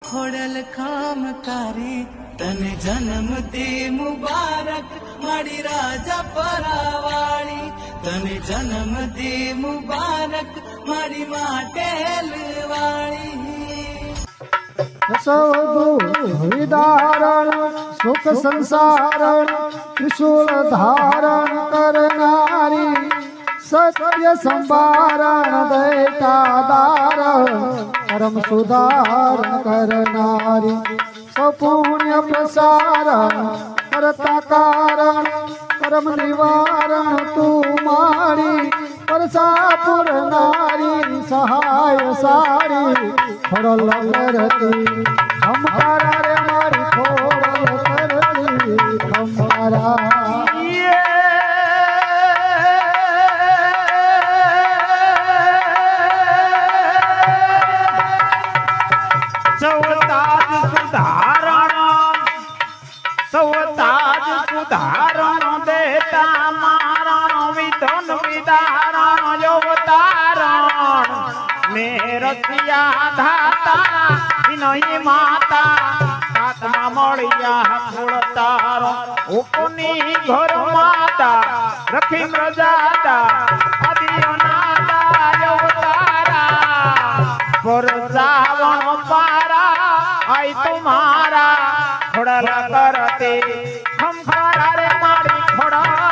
ખોડલ કામ કરી તને જન્મથી મુબારક મારી રાજા પરાવાળી તને જન્મથી મુબારક મારી માટેલ વાળી સૌ વિદારણ સુખ સંસારણ ત્રિશુલ ધારણ કરનારી સત્ય સંભારણ દૈતાદારણ પરમ સુધારણ કરનારી સપુણ્ય પ્રસારણ કરતા કારણ કર્મ નિવારણ તું મારી પરસા પુરનારી સહાય સારી ખોડલ કરતી ખમકારા રે મારી ખોડલ કરતી ખમકારા સુધારણ દેતા મારણ વિધન વિદારણ યોવતારણ મેરતિયા ધાતા વિનય માતા આત્મા મળ્યા ખોડતારો ઉપની ઘર માતા રખી પ્રજાતા અદિયોનાતા યોવતારા પર જાવણ પારા આય તુમારા ખોડલ કરતે ખમખારા રે મારી ખોડા